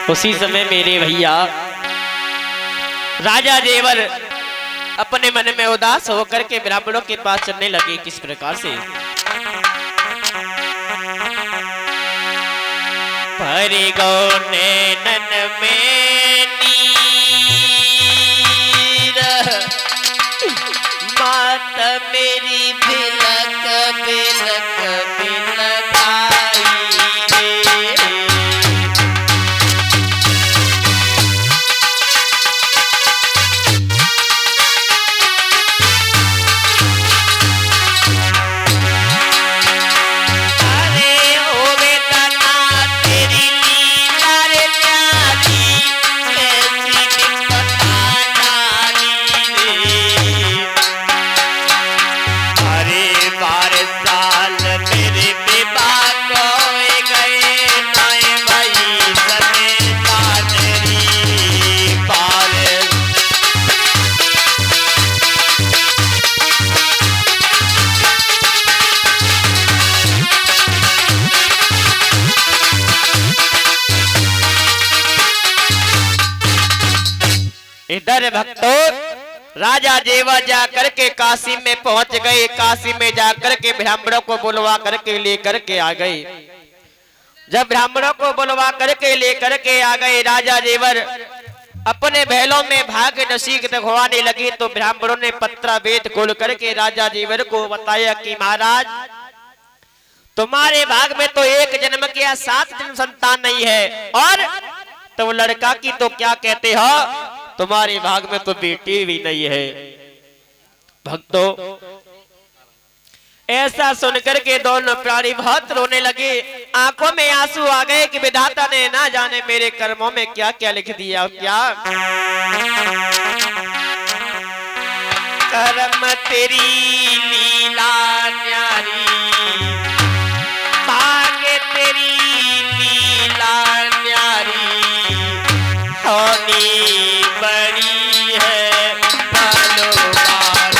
उसी समय मेरे भैया राजा देवर अपने मन में उदास होकर के ब्राह्मणों के पास चलने लगे। किस प्रकार से? भरी गो नैनन में नीर, मात मेरी बिलक बिलक बिलकाई रे। इधर भक्तों राजा देवर जाकर के काशी में पहुंच गए। काशी में जाकर के ब्राह्मणों को बुलवा करके लेकर के आ गए। जब ब्राह्मणों को बुलवा करके लेकर के आ गए, राजा देवर अपने बैलों में भाग्य नसीब दिखवाने लगे तो ब्राह्मणों ने पत्रा वेद खोल करके राजा देवर को बताया कि महाराज तुम्हारे भाग में तो एक जन्म के 7 जन्म संतान नहीं है, और तुम लड़का की तो क्या कहते हो, तुम्हारे भाग में तो बेटी भी नहीं है। भक्तों ऐसा सुनकर के दोनों प्राणी बहुत रोने लगे। आंखों में आंसू आ गए कि विधाता ने ना जाने मेरे कर्मों में क्या क्या लिख दिया। क्या कर्म तेरी लीला न्यारी, भाग्य तेरी लीला न्यारी, होनी बड़ी है बालोबार।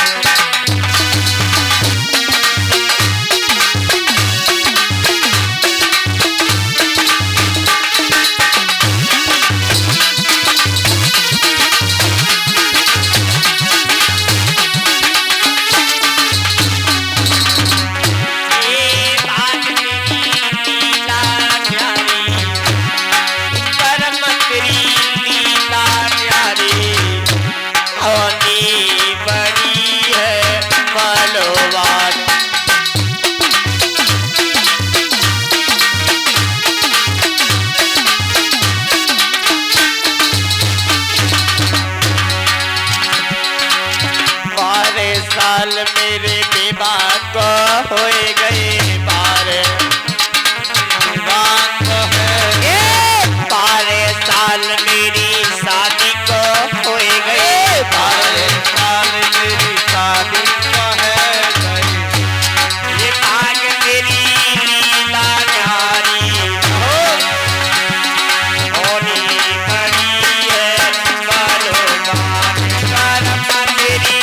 साल मेरे विवाह को होए गए बार, विवाह को है 12 साल मेरी शादी को होए गए, 12 साल मेरी शादी को है गई। ये भाग मेरी लीला न्यारी होनी खड़ी है बालोबार। कर्म तेरी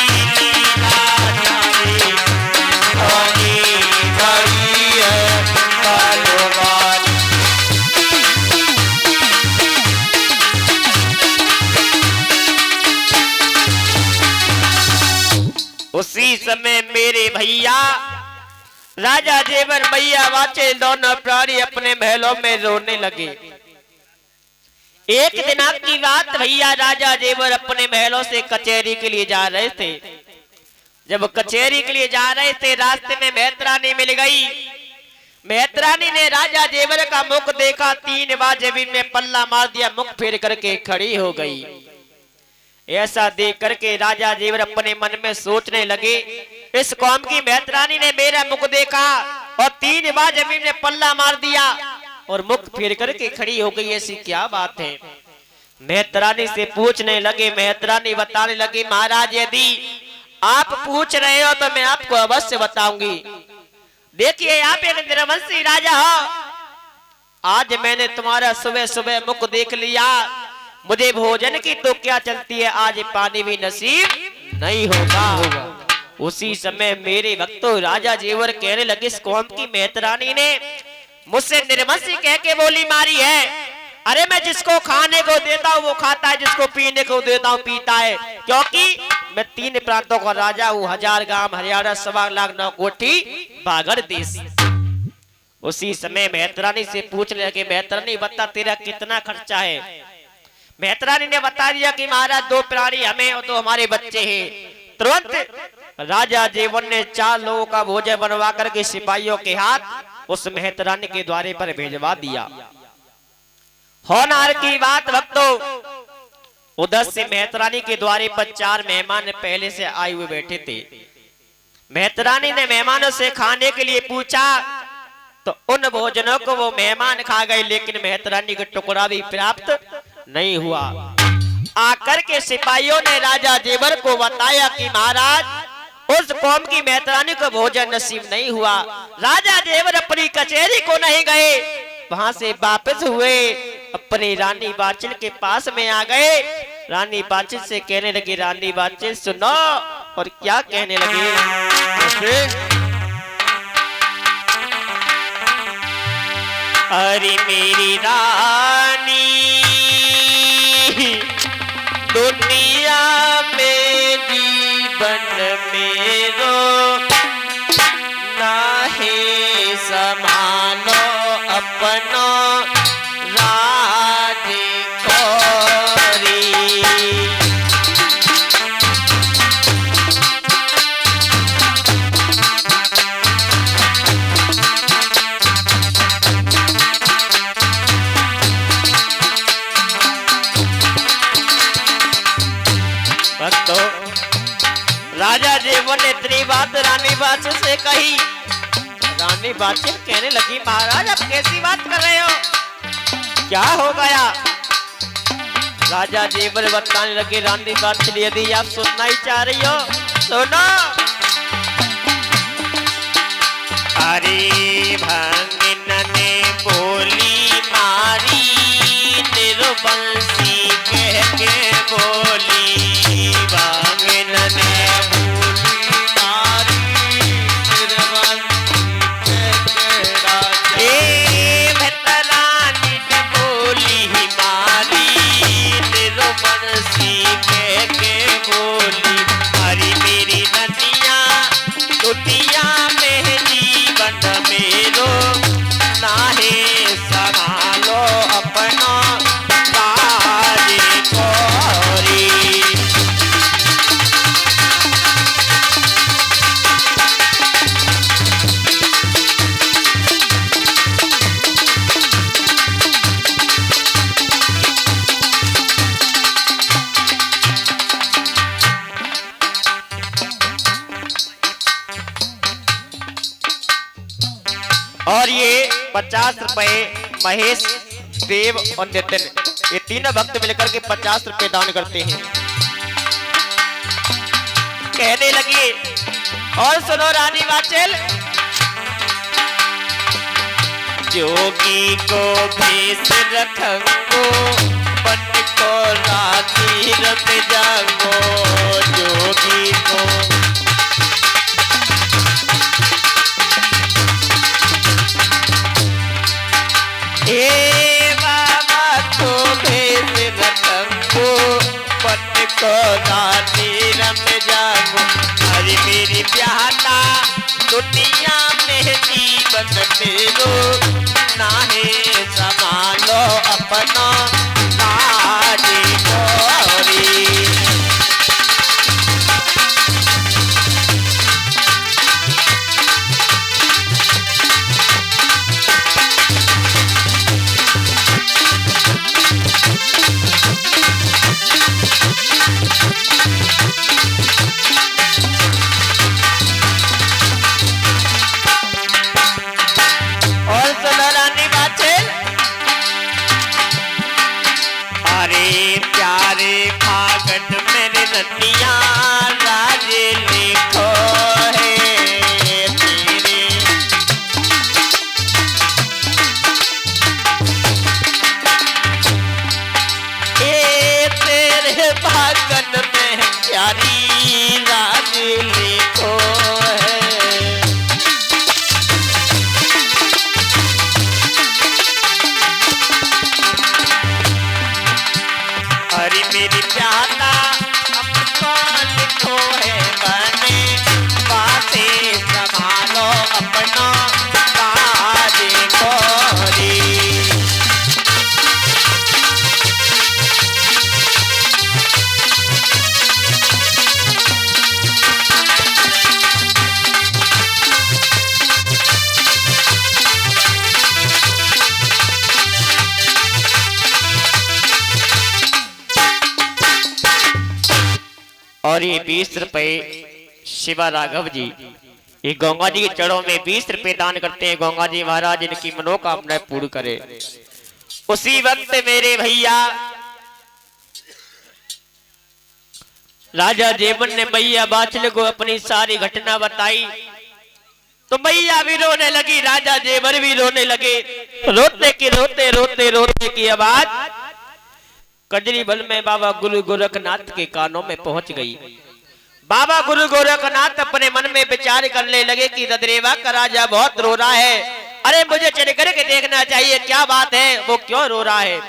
उसी समय मेरे भैया राजा देवर मैया वाचे दोनों प्राणी अपने महलों में रोने लगे। एक दिन की बात, भैया राजा देवर अपने महलों से कचहरी के लिए जा रहे थे। जब कचहरी के लिए जा रहे थे, रास्ते में मेहतरानी मिल गई। मेहतरानी ने राजा देवर का मुख देखा, 3 बार जमीन में पल्ला मार दिया, मुख फेर करके खड़ी हो गई। ऐसा देख करके राजा देवर अपने मन में सोचने लगे, इस कौम की मेहतरानी ने मेरा मुख देखा और 3 बार जमीन में पल्ला मार दिया और मुख फेर करके खड़ी हो गई, ऐसी क्या बात है। मेहतरानी से पूछने लगे। मेहतरानी बताने लगी, महाराज यदि आप पूछ रहे हो तो मैं आपको अवश्य बताऊंगी। देखिए आप एक निर्वंशी राजा हो, आज मैंने तुम्हारा सुबह सुबह मुख देख लिया, मुझे भोजन की तो क्या चलती है, आज पानी भी नसीब नहीं होगा। उसी समय मेरे भक्तों राजा जेवर कहने लगे, इस कौम की मेहतरानी ने मुझसे निर्वंशी कह के बोली मारी है, अरे मैं जिसको खाने को देता हूँ वो खाता है, जिसको पीने को देता हूँ पीता है, क्योंकि मैं 3 प्रांतों का राजा हूँ, 1000 गांव हरियाणा, 1.25 लाख 9 कोठी बागड़ देश। उसी समय मेहतरानी से पूछने लगे, मेहतरानी बता तेरा कितना खर्चा है। मेहतरानी ने बता दिया कि महाराज 2 प्राणी हमें और 2 हमारे बच्चे हैं। तुरंत राजा जीवन ने 4 लोगों का भोजन बनवा करके सिपाहियों के हाथ उस मेहतरानी के द्वारे पर भेजवा दिया। होनहार की बात भक्तों, उधर से मेहतरानी के द्वारे पर 4 मेहमान पहले से आए हुए बैठे थे। मेहतरानी ने मेहमानों से खाने के लिए पूछा तो उन भोजनों को वो मेहमान खा गए, लेकिन मेहतरानी का टुकड़ा भी प्राप्त नहीं हुआ। आकर के सिपाहियों ने राजा जेवर को बताया कि महाराज उस कौम की मेहतरानी को भोजन नसीब नहीं हुआ। राजा जेवर अपनी कचहरी को नहीं गए, वहां से वापस हुए, अपनी रानी बाचिल के पास में आ गए। रानी बाचिल से कहने लगी, रानी बाचिल सुनो। और क्या कहने लगे, अरे मेरी रानी दुनिया में जीवन मेरो नाहे संभालो अपनो राजा जीवन ने इतनी बात रानी बाचिल से कही। रानी बाचिल कहने लगी, महाराज आप कैसी बात कर रहे हो, क्या हो गया। राजा जीवन बताने लगे, रानी बाचिल यदि आप सुनना ही चाह रही हो सुनो। अरे भंगिन ने बोली मारी, निर्बंसी कह के बोली, भंगिन ने और ये 50 रुपए महेश, देव और नितिन, ये तीनों भक्त मिलकर के 50 रुपए दान करते हैं। कहने लगी, और सुनो रानी बाचिल, जोगी को भेष रखंगो, पट को राती रत जागो, जोगी को बाबा को भेष रखंगो, पट को राती रम जागो। अरे मेरी प्याला दुनिया में जीवन मेरो नाहे संभालो अपना काजी गोरी। ये 20 रुपए शिवा राघव जी ये गंगा जी के चरणों में 20 रुपए दान करते हैं। गंगा जी महाराज इनकी मनोकामनाएं पूर्ण करे। उसी वक्त मेरे भैया राजा जेवर ने मैया बाचल को अपनी सारी घटना बताई तो मैया भी रोने लगी, राजा जेवर भी रोने लगे। रोते की रोते रोते रोते की आवाज कजरी बल में बाबा गुरु गोरखनाथ के कानों में पहुंच गई। बाबा गुरु गोरखनाथ अपने मन में विचार करने लगे कि रद्रेवा का राजा बहुत रो रहा है। अरे मुझे चल करके देखना चाहिए क्या बात है, वो क्यों रो रहा है।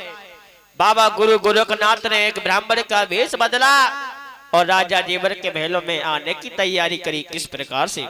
बाबा गुरु गोरखनाथ ने एक ब्राह्मण का वेश बदला और राजा जेवर के महलों में आने की तैयारी करी। किस प्रकार से